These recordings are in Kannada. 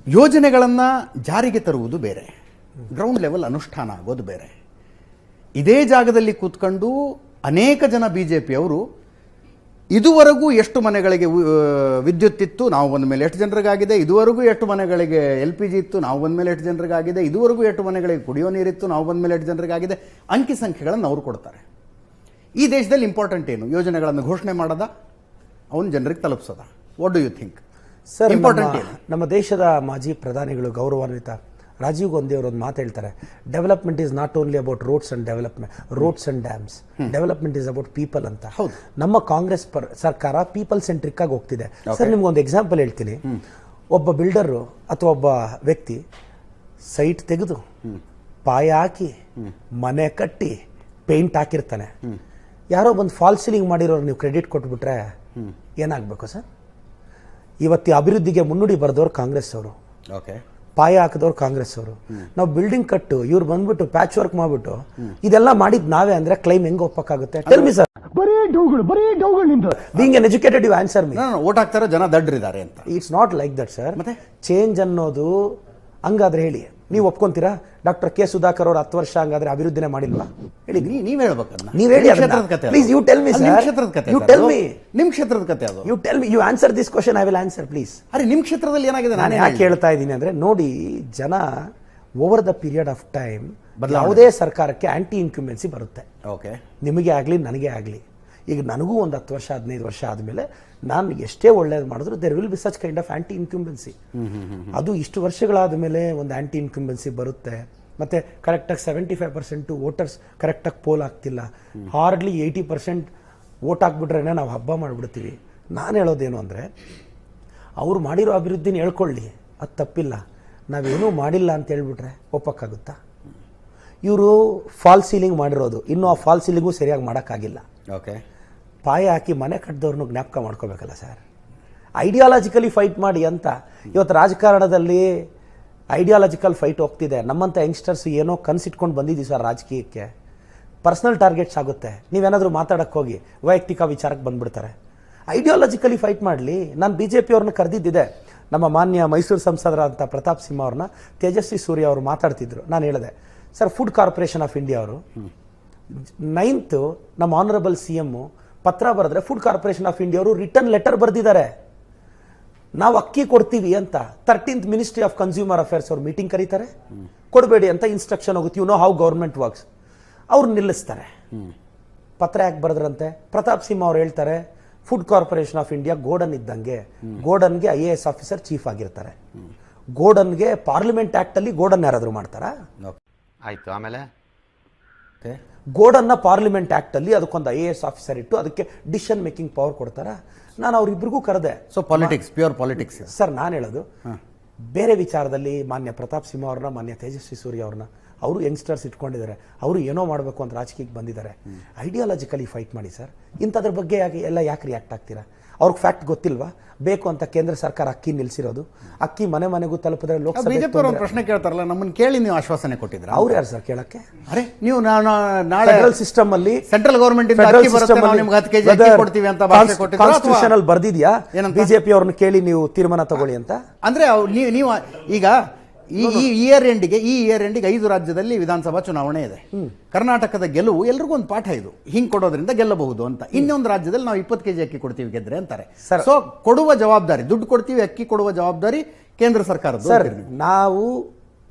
ಯೋಜನೆಗಳನ್ನು ಜಾರಿಗೆ ತರುವುದು ಬೇರೆ, ಗ್ರೌಂಡ್ ಲೆವೆಲ್ ಅನುಷ್ಠಾನ ಆಗೋದು ಬೇರೆ. ಇದೇ ಜಾಗದಲ್ಲಿ ಕೂತ್ಕೊಂಡು ಅನೇಕ ಜನ ಬಿಜೆಪಿಯವರು ಇದುವರೆಗೂ ಎಷ್ಟು ಮನೆಗಳಿಗೆ ವಿದ್ಯುತ್ ಇತ್ತು, ನಾವು ಬಂದ ಮೇಲೆ ಎಷ್ಟು ಜನರಿಗಾಗಿದೆ, ಇದುವರೆಗೂ ಎಷ್ಟು ಮನೆಗಳಿಗೆ LPG ಇತ್ತು, ನಾವು ಬಂದ ಮೇಲೆ ಎಷ್ಟು ಜನರಿಗಾಗಿದೆ, ಇದುವರೆಗೂ ಎಷ್ಟು ಮನೆಗಳಿಗೆ ಕುಡಿಯೋ ನೀರಿತ್ತು, ನಾವು ಬಂದ ಮೇಲೆ ಎಷ್ಟು ಜನರಿಗಾಗಿದೆ, ಅಂಕಿ ಸಂಖ್ಯೆಗಳನ್ನು ಅವರು ಕೊಡ್ತಾರೆ. ಈ ದೇಶದಲ್ಲಿ ಇಂಪಾರ್ಟೆಂಟ್ ಏನು? ಯೋಜನೆಗಳನ್ನು ಘೋಷಣೆ ಮಾಡೋದ, ಅವನು ಜನರಿಗೆ ತಲುಪಿಸೋದ? What do you think sir? Important ಏನು? ನಮ್ಮ ದೇಶದ ಮಾಜಿ ಪ್ರಧಾನಿಗಳು ಗೌರವಾನ್ವಿತ ರಾಜೀವ್ ಗಾಂಧಿ ಅವರು ಒಂದು ಮಾತು ಹೇಳ್ತಾರೆ, development is not only about roads and development, roads and dams, development is about people ಅಂತ. ನಮ್ಮ ಕಾಂಗ್ರೆಸ್ ಸರ್ಕಾರ ಪೀಪಲ್ ಸೆಂಟ್ರಿಕ್ ಆಗಿ ಹೋಗ್ತಿದೆ. ಸರ್ ನಿಮ್ಗೊಂದು ಎಕ್ಸಾಂಪಲ್ ಹೇಳ್ತೀನಿ. ಒಬ್ಬ ಬಿಲ್ಡರು ಅಥವಾ ಒಬ್ಬ ವ್ಯಕ್ತಿ ಸೈಟ್ ತೆಗೆದು ಪಾಯ ಹಾಕಿ ಮನೆ ಕಟ್ಟಿ ಪೇಂಟ್ ಹಾಕಿರ್ತಾನೆ. ಯಾರೋ ಬಂದು ಫಾಲ್ ಸೀಲಿಂಗ್ ಮಾಡಿರೋರು ನೀವು ಕ್ರೆಡಿಟ್ ಕೊಟ್ಬಿಟ್ರೆ ಏನಾಗಬೇಕು ಸರ್? ಇವತ್ತು ಅಭಿವೃದ್ಧಿಗೆ ಮುನ್ನುಡಿ ಬರೆದವರು ಕಾಂಗ್ರೆಸ್ ಅವರು, ಪಾಯ ಹಾಕಿದವ್ರು ಕಾಂಗ್ರೆಸ್ ಅವರು. ನಾವು ಬಿಲ್ಡಿಂಗ್ ಕಟ್ಟು ಇವ್ರು ಬಂದ್ಬಿಟ್ಟು ಪ್ಯಾಚ್ ವರ್ಕ್ ಮಾಡ್ಬಿಟ್ಟು ಇದೆಲ್ಲ ಮಾಡಿದ್ ನಾವೇ ಅಂದ್ರೆ ಕ್ಲೈಮ್ ಹೆಂಗ್ ಒಪ್ಪಕ್ಕಾಗುತ್ತೆ? Tell me sir. ಬರೀ ಡೌಗಳು ನಿಂದು. Being an educated you answer me. Vote ಹಾಕ್ತಾರೋ ಜನ ದಡ್ಡರಿದ್ದಾರೆ ಅಂತ. It's not like that sir. ಮತ್ತೆ ಚೇಂಜ್ ಅನ್ನೋದು ಹಂಗಾದ್ರೆ ಹೇಳಿ, ನೀವು ಒಪ್ಕೊಂತೀರಾ? ಡಾಕ್ಟರ್ ಕೆ ಸುಧಾಕರ್ ಅವರು 10 ವರ್ಷ ಹಂಗಾದ್ರೆ ಅಭಿವೃದ್ಧಿನೇ ಮಾಡಿಲ್ವಾ? ಹೇಳಿ, ನೀವ್ ಹೇಳ್ಬೇಕು. ನೀವ್ ಹೇಳಿ. Please you tell me sir. You tell me. ನಿಮ್ ಕ್ಷೇತ್ರದ ಕತೆ ಅದು. You tell me. You answer this question, I will answer please. ಅರೆ ನಿಮ್ ಕ್ಷೇತ್ರದಲ್ಲಿ ಏನಾಗಿದೆ? ನಾನು ಯಾಕೆ ಹೇಳ್ತಾ ಇದ್ದೀನಿ ಅಂದ್ರೆ, ನೋಡಿ ಜನ over the period of time ಯಾವುದೇ ಸರ್ಕಾರಕ್ಕೆ ಆಂಟಿ ಇನ್ಕ್ಯುಮೆನ್ಸಿ ಬರುತ್ತೆ. ನಿಮಗೆ ಆಗಲಿ ನನಗೆ ಆಗಲಿ. ಈಗ ನನಗೂ ಒಂದು 10 ವರ್ಷ 15 ವರ್ಷ ಆದಮೇಲೆ ನಾನು ಎಷ್ಟೇ ಒಳ್ಳೇದು ಮಾಡಿದ್ರು there will be such kind of anti incumbency. ಅದು ಇಷ್ಟು ವರ್ಷಗಳಾದ ಮೇಲೆ ಒಂದು ಆಂಟಿ ಇನ್ಕ್ಯುಂಬೆನ್ಸಿ ಬರುತ್ತೆ. ಮತ್ತು ಕರೆಕ್ಟಾಗಿ 75% ವೋಟರ್ಸ್ ಕರೆಕ್ಟಾಗಿ ಪೋಲ್ ಆಗ್ತಿಲ್ಲ. ಹಾರ್ಡ್ಲಿ 80% ವೋಟ್ ಹಾಕ್ಬಿಟ್ರೆ ನಾವು ಹಬ್ಬ ಮಾಡಿಬಿಡ್ತೀವಿ. ನಾನು ಹೇಳೋದೇನು ಅಂದರೆ, ಅವ್ರು ಮಾಡಿರೋ ಅಭಿವೃದ್ಧಿನ ಹೇಳ್ಕೊಳ್ಳಿ, ಅದು ತಪ್ಪಿಲ್ಲ. ನಾವೇನೂ ಮಾಡಿಲ್ಲ ಅಂತ ಹೇಳ್ಬಿಟ್ರೆ ಒಪ್ಪಕ್ಕಾಗುತ್ತಾ? ಇವರು ಫಾಲ್ ಸೀಲಿಂಗ್ ಮಾಡಿರೋದು, ಇನ್ನೂ ಆ ಫಾಲ್ ಸೀಲಿಂಗು ಸರಿಯಾಗಿ ಮಾಡೋಕ್ಕಾಗಿಲ್ಲ. ಪಾಯ ಹಾಕಿ ಮನೆ ಕಟ್ಟಿದವ್ರನ್ನೂ ಜ್ಞಾಪಕ ಮಾಡ್ಕೋಬೇಕಲ್ಲ ಸರ್. ಐಡಿಯಾಲಜಿಕಲಿ ಫೈಟ್ ಮಾಡಿ ಅಂತ. ಇವತ್ತು ರಾಜಕಾರಣದಲ್ಲಿ ಐಡಿಯಾಲಜಿಕಲ್ ಫೈಟ್ ಹೋಗ್ತಿದೆ. ನಮ್ಮಂಥ ಯಂಗ್ಸ್ಟರ್ಸ್ ಏನೋ ಕನಸಿಟ್ಕೊಂಡು ಬಂದಿದ್ದೀವಿ ಸರ್ ರಾಜಕೀಯಕ್ಕೆ. ಪರ್ಸ್ನಲ್ ಟಾರ್ಗೆಟ್ಸ್ ಆಗುತ್ತೆ. ನೀವೇನಾದರೂ ಮಾತಾಡೋಕ್ಕೆ ಹೋಗಿ ವೈಯಕ್ತಿಕ ವಿಚಾರಕ್ಕೆ ಬಂದುಬಿಡ್ತಾರೆ. ಐಡಿಯಾಲಜಿಕಲಿ ಫೈಟ್ ಮಾಡಲಿ. ನಾನು BJP ಅವ್ರನ್ನ ಕರೆದಿದ್ದಿದೆ. ನಮ್ಮ ಮಾನ್ಯ ಮೈಸೂರು ಸಂಸದರಾದಂಥ ಪ್ರತಾಪ್ ಸಿಂಹ ಅವ್ರನ್ನ ತೇಜಸ್ವಿ ಸೂರ್ಯ ಅವರು ಮಾತಾಡ್ತಿದ್ರು. ನಾನು ಹೇಳಿದೆ, sir food corporation of India ಅವರು 9th ನಮ್ಮ ಆನರಬಲ್ CM ಪತ್ರ ಬರೆದ್ರೆ ಫುಡ್ ಕಾರ್ಪೊರೇಷನ್ ಆಫ್ ಇಂಡಿಯಾ ಅವರು ರಿಟರ್ನ್ ಲೆಟರ್ ಬರೆದಿದ್ದಾರೆ, ನಾವು ಅಕ್ಕಿ ಕೊಡ್ತೀವಿ ಅಂತ. 13th ministry of consumer affairs ಅವ್ರು ಮೀಟಿಂಗ್ ಕರೀತಾರೆ, ಕೊಡಬೇಡಿ ಅಂತ ಇನ್ಸ್ಟ್ರಕ್ಷನ್ ಹೋಗುತ್ತೆ. You know how government works. ಅವ್ರು ನಿಲ್ಲಿಸ್ತಾರೆ. ಪತ್ರ ಯಾಕೆ ಬರೆದ್ರಂತೆ? ಪ್ರತಾಪ್ ಸಿಂಹ ಅವ್ರು ಹೇಳ್ತಾರೆ, food corporation of India godown ಇದ್ದಂಗೆ. ಗೋಡನ್ಗೆ IAS ಆಫೀಸರ್ ಚೀಫ್ ಆಗಿರ್ತಾರೆ. ಗೋಡನ್ಗೆ ಪಾರ್ಲಿಮೆಂಟ್ ಆಕ್ಟ್ ಅಲ್ಲಿ ಗೋಡನ್ ಯಾರಾದರೂ ಮಾಡ್ತಾರಾ? ಆಯ್ತು. ಆಮೇಲೆ ಗೋಡನ್ನ ಪಾರ್ಲಿಮೆಂಟ್ ಆಕ್ಟ್ ಅಲ್ಲಿ ಅದಕ್ಕೊಂದು IAS ಆಫೀಸರ್ ಇಟ್ಟು ಅದಕ್ಕೆ ಡಿಸಿಷನ್ ಮೇಕಿಂಗ್ ಪವರ್ ಕೊಡ್ತಾರ? ನಾನು ಅವ್ರಿಬ್ರಿಗೂ ಕರೆದೆ. So politics, pure politics sir. ನಾನು ಹೇಳೋದು ಬೇರೆ ವಿಚಾರದಲ್ಲಿ ಮಾನ್ಯ ಪ್ರತಾಪ್ ಸಿಂಹ ಅವ್ರನ್ನ, ಮಾನ್ಯ ತೇಜಸ್ವಿ ಸೂರ್ಯ ಅವ್ರನ್ನ, ಅವರು ಯಂಗ್ಸ್ಟರ್ಸ್ ಇಟ್ಕೊಂಡಿದ್ದಾರೆ. ಅವರು ಏನೋ ಮಾಡಬೇಕು ಅಂತ ರಾಜಕೀಯಕ್ಕೆ ಬಂದಿದ್ದಾರೆ. ಐಡಿಯಾಲಜಿಕಲಿ ಫೈಟ್ ಮಾಡಿ ಸರ್. ಇಂಥದ್ರ ಬಗ್ಗೆ ಯಾಕೆ ರಿಯಾಕ್ಟ್ ಆಗ್ತೀರಾ? ಅವ್ರಿಗೆ ಫ್ಯಾಕ್ಟ್ ಗೊತ್ತಿಲ್ವಾ? ಬೇಕು ಅಂತ ಕೇಂದ್ರ ಸರ್ಕಾರ ಅಕ್ಕಿ ನಿಲ್ಸಿರೋದು. ಅಕ್ಕಿ ಮನೆ ಮನೆಗೂ ತಲುಪಿದ್ರೆ ಲೋಕಸಭೆ ಬಿಜೆಪಿ ಅವರು ಪ್ರಶ್ನೆ ಕೇಳ್ತಾರಲ್ಲ, ನಮ್ಮನ್ನು ಕೇಳಿ ನೀವು ಆಶ್ವಾಸನೆ ಕೊಟ್ಟಿದ್ರ? ಅವ್ರು ಯಾರು ಸರ್ ಕೇಳಕ್ಕೆ? ಅರೆ ನೀವು ನಾಳೆ ಫೆಡರಲ್ ಸಿಸ್ಟಮ್ ಅಲ್ಲಿ, ಸೆಂಟ್ರಲ್ ಗವರ್ಮೆಂಟ್ ಇಂದ ಅಕ್ಕಿ ಬರುತ್ತೆ, ನಾವು ನಿಮಗೆ 10 kg ಅಕ್ಕಿ ಕೊಡ್ತೀವಿ ಅಂತ ಭಾಷೆ ಕೊಟ್ಟಿದ್ರು. ಕಾನ್ಸ್ಟಿಟ್ಯೂಷನ್ ಅಲ್ಲಿ ಬರ್ದಿದ್ಯಾ BJP ಅವ್ರನ್ನ ಕೇಳಿ ನೀವು ತೀರ್ಮಾನ ತಗೊಳ್ಳಿ ಅಂತ? ಅಂದ್ರೆ ನೀವು ಈಗ ಈ ಇಯರ್ ಎಂಡಿಗೆ 5 ರಾಜ್ಯದಲ್ಲಿ ವಿಧಾನಸಭಾ ಚುನಾವಣೆ ಇದೆ. ಕರ್ನಾಟಕದ ಗೆಲುವು ಎಲ್ರಿಗೂ ಒಂದು ಪಾಠ. ಇದು ಹಿಂಗ್ ಕೊಡೋದ್ರಿಂದ ಗೆಲ್ಲಬಹುದು ಅಂತ. ಇನ್ನೊಂದು ರಾಜ್ಯದಲ್ಲಿ ನಾವು 20 kg ಅಕ್ಕಿ ಕೊಡ್ತೀವಿ ಗೆದ್ರೆ ಅಂತಾರೆ. ಸೊ ಕೊಡುವ ಜವಾಬ್ದಾರಿ, ದುಡ್ಡು ಕೊಡ್ತೀವಿ, ಅಕ್ಕಿ ಕೊಡುವ ಜವಾಬ್ದಾರಿ ಕೇಂದ್ರ ಸರ್ಕಾರದ್ದು. ಸರ್, ನಾವು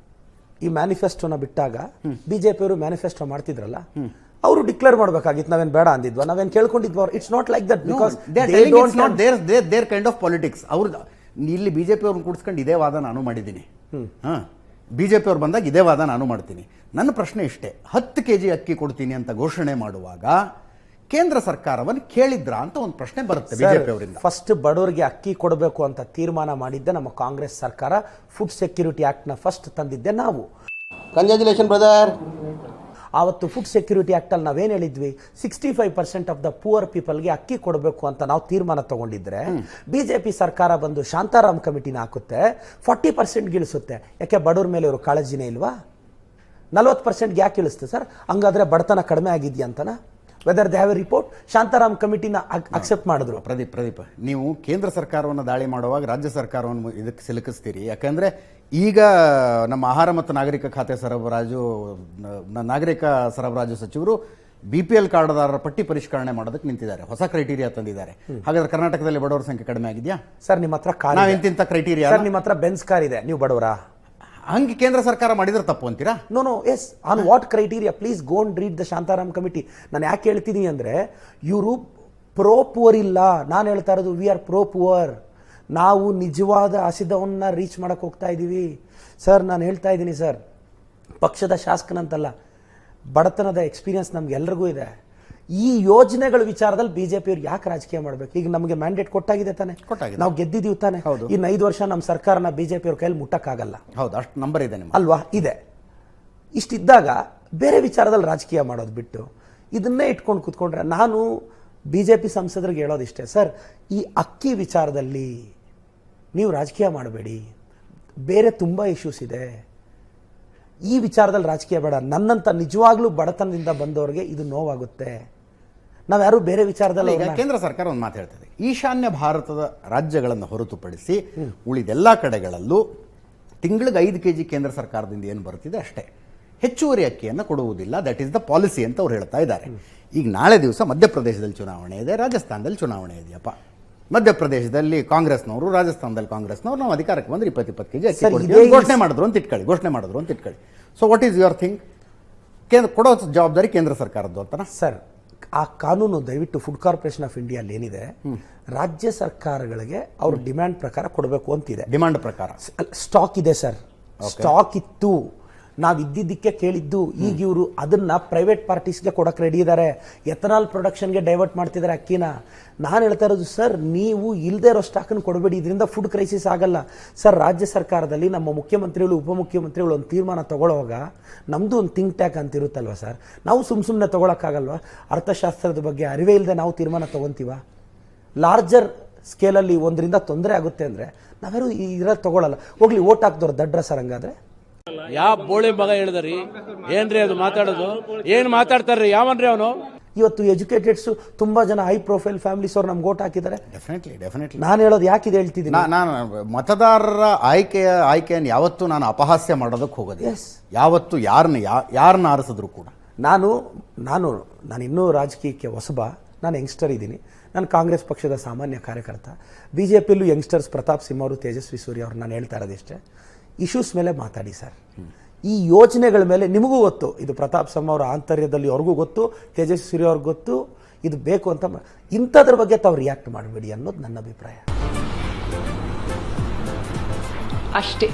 ಈ ಮ್ಯಾನಿಫೆಸ್ಟೋನ ಬಿಟ್ಟಾಗ BJP ಅವರು ಮ್ಯಾನಿಫೆಸ್ಟೋ ಮಾಡ್ತಿದ್ರಲ್ಲ, ಅವರು ಡಿಕ್ಲೇರ್ ಮಾಡಬೇಕಾಗಿತ್ತು. ನಾವೇನ್ ಬೇಡ ಅಂದಿದ್ವಾ? ನಾವೇನ್ ಕೇಳ್ಕೊಂಡಿದ್ವಾ? It's not like that. Because there kind of politics. ಅವ್ರದ್ದು ಇಲ್ಲಿ BJP ಅವ್ರನ್ನ ಕೂಡಿಸ್ಕೊಂಡು ಇದೇ ವಾದ ನಾನು ಮಾಡಿದ್ದೀನಿ. BJP ಅವ್ರು ಬಂದಾಗ ಇದೇ ವಾದ ನಾನು ಮಾಡ್ತೀನಿ. ನನ್ನ ಪ್ರಶ್ನೆ ಇಷ್ಟೇ, 10 kg ಅಕ್ಕಿ ಕೊಡ್ತೀನಿ ಅಂತ ಘೋಷಣೆ ಮಾಡುವಾಗ ಕೇಂದ್ರ ಸರ್ಕಾರವನ್ನು ಕೇಳಿದ್ರ ಅಂತ ಒಂದು ಪ್ರಶ್ನೆ ಬರುತ್ತೆ BJP ಅವರಿಂದ. ಫಸ್ಟ್ ಬಡವರಿಗೆ ಅಕ್ಕಿ ಕೊಡಬೇಕು ಅಂತ ತೀರ್ಮಾನ ಮಾಡಿದ್ದೆ ನಮ್ಮ ಕಾಂಗ್ರೆಸ್ ಸರ್ಕಾರ. ಫುಡ್ ಸೆಕ್ಯೂರಿಟಿ ಆಕ್ಟ್ ನ ಫಸ್ಟ್ ತಂದಿದ್ದೆ ನಾವು. Congratulation brother. ಆವತ್ತು ಫುಡ್ ಸೆಕ್ಯೂರಿಟಿ ಆಕ್ಟ್ ಅಲ್ಲಿ ನಾವೇನು ಹೇಳಿದ್ವಿ? 65% ಆಫ್ ದ ಪೂವರ್ ಪೀಪಲ್ಗೆ ಅಕ್ಕಿ ಕೊಡಬೇಕು ಅಂತ ನಾವು ತೀರ್ಮಾನ ತಗೊಂಡಿದ್ರೆ, BJP ಸರ್ಕಾರ ಬಂದು ಶಾಂತಾರಾಮ್ ಕಮಿಟಿನ ಹಾಕುತ್ತೆ, 40% ಗಿಳಿಸುತ್ತೆ. ಯಾಕೆ? ಬಡವ್ರ ಮೇಲೆ ಇವರು ಕಾಳಜಿನೇ ಇಲ್ವಾ? 40% ಯಾಕೆ ಇಳಿಸುತ್ತೆ ಸರ್? ಹಂಗಾದ್ರೆ ಬಡತನ ಕಡಿಮೆ ಆಗಿದ್ಯಾ ಅಂತನಾ? Whether they have a report. Shantaram ಕಮಿಟಿನ ಅಕ್ಸೆಪ್ಟ್ ಮಾಡಿದ್ರು. ಪ್ರದೀಪ್ ನೀವು ಕೇಂದ್ರ ಸರ್ಕಾರವನ್ನು ದಾಳಿ ಮಾಡುವಾಗ ರಾಜ್ಯ ಸರ್ಕಾರವನ್ನು ಇದಕ್ಕೆ ಸಿಲುಕಿಸ್ತೀರಿ. ಯಾಕಂದ್ರೆ ಈಗ ನಮ್ಮ ಆಹಾರ ಮತ್ತು ನಾಗರಿಕ ಖಾತೆ ನಾಗರಿಕ ಸರಬರಾಜು ಸಚಿವರು BPL ಕಾರ್ಡ್ದಾರರ ಪಟ್ಟಿ ಪರಿಷ್ಕರಣೆ ಮಾಡೋದಕ್ಕೆ ನಿಂತಿದ್ದಾರೆ. ಹೊಸ ಕ್ರೈಟೀರಿಯಾ ತಂದಿದ್ದಾರೆ. ಹಾಗಾದ್ರೆ ಕರ್ನಾಟಕದಲ್ಲಿ ಬಡವರ ಸಂಖ್ಯೆ ಕಡಿಮೆ ಆಗಿದೆಯಾ? ಸರ್ ನಿಮ್ಮ ಹತ್ರ ಕಾರ್ ನಾವು ಇಂತಿಂತ ಕ್ರೈಟೀರಿಯಾ, ಸರ್ ನಿಮ್ಮ ಹತ್ರ ಬೆನ್ಸ್ ಕಾರ್ ಇದೆ, ನೀವು ಬಡವರಾ? ಹಂಗೆ ಕೇಂದ್ರ ಸರ್ಕಾರ ಮಾಡಿದ್ರೆ ತಪ್ಪು ಅಂತೀರಾ? No yes, on what criteria? Please go and read the Shantaram committee. ನಾನು ಯಾಕೆ ಹೇಳ್ತೀನಿ ಅಂದರೆ, ಇವರು ಪ್ರೋ ಪುವರ್ ಇಲ್ಲ. ನಾನು ಹೇಳ್ತಾ ಇರೋದು ವಿ ಆರ್ ಪ್ರೋ ಪುವರ್. ನಾವು ನಿಜವಾದ ಹಸಿದವನ್ನ ರೀಚ್ ಮಾಡಕ್ಕೆ ಹೋಗ್ತಾ ಇದ್ದೀವಿ ಸರ್. ನಾನು ಹೇಳ್ತಾ ಇದ್ದೀನಿ ಸರ್, ಪಕ್ಷದ ಶಾಸಕನಂತಲ್ಲ, ಬಡತನದ ಎಕ್ಸ್ಪೀರಿಯನ್ಸ್ ನಮ್ಗೆಲ್ರಿಗೂ ಇದೆ. ಈ ಯೋಜನೆಗಳ ವಿಚಾರದಲ್ಲಿ ಬಿಜೆಪಿಯವ್ರು ಯಾಕೆ ರಾಜಕೀಯ ಮಾಡಬೇಕು? ಈಗ ನಮಗೆ ಮ್ಯಾಂಡೇಟ್ ಕೊಟ್ಟಾಗಿದೆ ತಾನೆ, ನಾವು ಗೆದ್ದಿದ್ದೀವಿ ತಾನೆ. ಇನ್ನು 5 ವರ್ಷ ನಮ್ಮ ಸರ್ಕಾರನ ಬಿಜೆಪಿಯವ್ರ ಕೈಯಲ್ಲಿ ಮುಟ್ಟಕ್ಕಾಗಲ್ಲ. ಹೌದು, ಅಷ್ಟು ನಂಬರ್ ಇದೆ ಅಲ್ವಾ? ಇದೆ. ಇಷ್ಟಿದ್ದಾಗ ಬೇರೆ ವಿಚಾರದಲ್ಲಿ ರಾಜಕೀಯ ಮಾಡೋದು ಬಿಟ್ಟು ಇದನ್ನೇ ಇಟ್ಕೊಂಡು ಕೂತ್ಕೊಂಡ್ರೆ, ನಾನು ಬಿಜೆಪಿ ಸಂಸದರಿಗೆ ಹೇಳೋದಿಷ್ಟೇ ಸರ್, ಈ ಅಕ್ಕಿ ವಿಚಾರದಲ್ಲಿ ನೀವು ರಾಜಕೀಯ ಮಾಡಬೇಡಿ. ಬೇರೆ ತುಂಬ ಇಶ್ಯೂಸ್ ಇದೆ. ಈ ವಿಚಾರದಲ್ಲಿ ರಾಜಕೀಯ ಬೇಡ. ನನ್ನಂತ ನಿಜವಾಗ್ಲೂ ಬಡತನದಿಂದ ಬಂದವರಿಗೆ ಇದು ನೋವಾಗುತ್ತೆ. ನಾವ್ಯಾರು ಬೇರೆ ವಿಚಾರದಲ್ಲಿ. ಈಗ ಕೇಂದ್ರ ಸರ್ಕಾರ ಒಂದು ಮಾತು ಹೇಳ್ತದೆ, ಈಶಾನ್ಯ ಭಾರತದ ರಾಜ್ಯಗಳನ್ನು ಹೊರತುಪಡಿಸಿ ಉಳಿದೆಲ್ಲ ಕಡೆಗಳಲ್ಲೂ ತಿಂಗಳಿಗೆ 5 kg ಕೇಂದ್ರ ಸರ್ಕಾರದಿಂದ ಏನು ಬರ್ತಿದೆ ಅಷ್ಟೇ, ಹೆಚ್ಚುವರಿ ಅಕ್ಕಿಯನ್ನು ಕೊಡುವುದಿಲ್ಲ. ದಟ್ ಈಸ್ ದ ಪಾಲಿಸಿ ಅಂತ ಅವ್ರು ಹೇಳ್ತಾ ಇದ್ದಾರೆ. ಈಗ ನಾಳೆ ದಿವಸ ಮಧ್ಯಪ್ರದೇಶದಲ್ಲಿ ಚುನಾವಣೆ ಇದೆ, ರಾಜಸ್ಥಾನದಲ್ಲಿ ಚುನಾವಣೆ ಇದೆಯಪ್ಪ. ಮಧ್ಯಪ್ರದೇಶದಲ್ಲಿ ಕಾಂಗ್ರೆಸ್ನವರು, ರಾಜಸ್ಥಾನದಲ್ಲಿ ಕಾಂಗ್ರೆಸ್ನವರು, ನಾವು ಅಧಿಕಾರಕ್ಕೆ ಬಂದ್ರೆ 20 kg ಅಕ್ಕಿ ಘೋಷಣೆ ಮಾಡಿದ್ರು ಅಂತ ಇಟ್ಕೊಳ್ಳಿ. So what is your thing? ಕೊಡೋ ಜವಾಬ್ದಾರಿ ಕೇಂದ್ರ ಸರ್ಕಾರದ್ದು ಅಂತನಾ ಸರ್? ಆ ಕಾನೂನು ದಯವಿಟ್ಟು ಫುಡ್ ಕಾರ್ಪೊರೇಷನ್ ಆಫ್ ಇಂಡಿಯಾದಲ್ಲಿ ಏನಿದೆ, ರಾಜ್ಯ ಸರ್ಕಾರಗಳಿಗೆ ಅವ್ರ ಡಿಮ್ಯಾಂಡ್ ಪ್ರಕಾರ ಕೊಡಬೇಕು ಅಂತಿದೆ. ಡಿಮಾಂಡ್ ಪ್ರಕಾರ ಸ್ಟಾಕ್ ಇದೆ ಸರ್, ಸ್ಟಾಕ್ ಇತ್ತು, ನಾವು ಇದ್ದಿದ್ದಕ್ಕೆ ಕೇಳಿದ್ದು. ಈಗ ಇವರು ಅದನ್ನ ಪ್ರೈವೇಟ್ ಪಾರ್ಟೀಸ್ಗೆ ಕೊಡಕ್ಕೆ ರೆಡಿ ಇದ್ದಾರೆ. ಎಥನಾಲ್ ಪ್ರೊಡಕ್ಷನ್ಗೆ ಡೈವರ್ಟ್ ಮಾಡ್ತಿದ್ದಾರೆ ಅಕ್ಕಿನ. ನಾನು ಹೇಳ್ತಾ ಇರೋದು ಸರ್, ನೀವು ಇಲ್ಲದೆ ಇರೋ ಸ್ಟಾಕನ್ನು ಕೊಡಬೇಡಿ, ಇದರಿಂದ ಫುಡ್ ಕ್ರೈಸಿಸ್ ಆಗಲ್ಲ ಸರ್. ರಾಜ್ಯ ಸರ್ಕಾರದಲ್ಲಿ ನಮ್ಮ ಮುಖ್ಯಮಂತ್ರಿಗಳು, ಉಪಮುಖ್ಯಮಂತ್ರಿಗಳು ಒಂದು ತೀರ್ಮಾನ ತಗೊಳ್ಳುವಾಗ ನಮ್ಮದು ಒಂದು ಥಿಂಕ್ ಟ್ಯಾಂಕ್ ಅಂತ ಇರುತ್ತಲ್ವ ಸರ್. ನಾವು ಸುಮ್ಮನೆ ತಗೊಳಕ್ಕಾಗಲ್ವ? ಅರ್ಥಶಾಸ್ತ್ರದ ಬಗ್ಗೆ ಅರಿವೇ ಇಲ್ಲದೆ ನಾವು ತೀರ್ಮಾನ ತಗೊಂತೀವ? ಲಾರ್ಜರ್ ಸ್ಕೇಲಲ್ಲಿ ಒಂದರಿಂದ ತೊಂದರೆ ಆಗುತ್ತೆ ಅಂದರೆ ನಾವ್ಯಾರು ಇರೋದು ತಗೊಳ್ಳಲ್ಲ. ಹೋಗ್ಲಿ, ಓಟ್ ಹಾಕ್ದವ್ರು ದಡ್ರ ಸರ್. ಹಂಗಾದ್ರೆ ಯಾವ ಬೋಳಿ ಮಗ ಹೇಳಿದ್ರಿ? ಏನ್ರಿ ಅದು ಮಾತಾಡೋದು? ಏನ್ ಮಾತಾಡ್ತಾರ್ರಿ? ಯಾವನ್ರಿ ಅವನು? ಇವತ್ತು ಎಜುಕೇಟೆಡ್ಸ್ ತುಂಬಾ ಜನ ಹೈ ಪ್ರೊಫೈಲ್ ಫ್ಯಾಮಿಲೀಸ್ ಅವ್ರು ನಮ್ಗೆ ಓಟ್ ಹಾಕಿದ್ದಾರೆ. ಡೆಫಿನೆಟ್ಲಿ ನಾನು ಹೇಳೋದು ಯಾಕಿದೆ ಹೇಳ್ತಿದ್ದೀನಿ. ನಾನು ಮತದಾರರ ಆಯ್ಕೆಯನ್ನು ಯಾವತ್ತೂ ನಾನು ಅಪಹಾಸ್ಯ ಮಾಡೋದಕ್ಕೆ ಹೋಗೋದು. ಯಾವತ್ತು ಯಾರನ್ನ ಆರಿಸಿದ್ರು ಕೂಡ ನಾನು ಇನ್ನೂ ರಾಜಕೀಯಕ್ಕೆ ಹೊಸಬ. ನಾನು ಯಂಗ್ಸ್ಟರ್ ಇದ್ದೀನಿ. ನಾನು ಕಾಂಗ್ರೆಸ್ ಪಕ್ಷದ ಸಾಮಾನ್ಯ ಕಾರ್ಯಕರ್ತ. ಬಿಜೆಪಿಯಲ್ಲೂ ಯಂಗ್ಸ್ಟರ್ಸ್ ಪ್ರತಾಪ್ ಸಿಂಹ ಅವರು, ತೇಜಸ್ವಿ ಸೂರ್ಯ ಅವರು. ನಾನು ಹೇಳ್ತಾ ಇರೋದಿಷ್ಟೇ, ಇಶ್ಯೂಸ್ ಮೇಲೆ ಮಾತಾಡಿ ಸರ್. ಈ ಯೋಜನೆಗಳ ಮೇಲೆ ನಿಮಗೂ ಗೊತ್ತು, ಇದು ಪ್ರತಾಪ್ ಸಿಂಹ ಅವರ ಆಂತರ್ಯದಲ್ಲಿ ಅವ್ರಿಗೂ ಗೊತ್ತು, ತೇಜಸ್ವಿ ಸೂರ್ಯ ಅವ್ರಿಗೂ ಗೊತ್ತು, ಇದು ಬೇಕು ಅಂತ. ಇಂಥದ್ರ ಬಗ್ಗೆ ತಾವು ರಿಯಾಕ್ಟ್ ಮಾಡಬೇಡಿ ಅನ್ನೋದು ನನ್ನ ಅಭಿಪ್ರಾಯ ಅಷ್ಟೇ.